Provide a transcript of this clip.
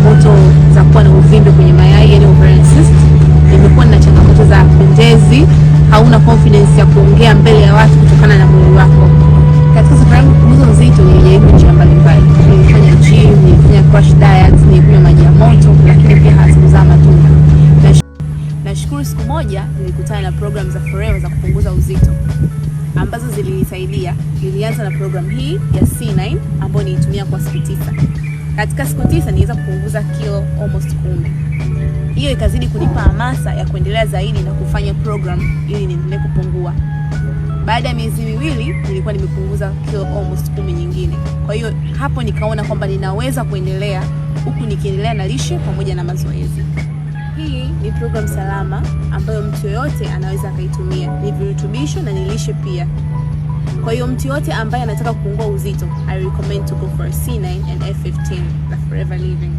changamoto za kuwa na uvimbe kwenye mayai, yani ovarian cyst. Nimekuwa na changamoto za pendezi, hauna confidence ya kuongea mbele ya watu kutokana na mwili wako. Katika safari yangu kupunguza uzito nilijaribu njia mbalimbali. Nilifanya gym, nilifanya crash diet, nilikunywa maji ya moto, lakini pia hazikuzaa matunda. Nashukuru siku moja nilikutana na program za Forever za kupunguza uzito ambazo zilinisaidia. Nilianza na program hii ya C9 ambayo nilitumia kwa siku 9. Katika siku 9 niliweza kupunguza kilo almost 10. Hiyo ikazidi kunipa hamasa ya kuendelea zaidi na kufanya program ili niendelee kupungua. Baada ya miezi miwili nilikuwa nimepunguza kilo almost 10 nyingine. Kwa hiyo hapo nikaona kwamba ninaweza kuendelea huku nikiendelea na lishe pamoja na mazoezi. Hii ni program salama ambayo mtu yoyote anaweza akaitumia. Ni virutubisho na ni lishe pia. Kwa hiyo mtu yote ambaye anataka kupungua uzito, I recommend to go for C9 and F15, the Forever Living.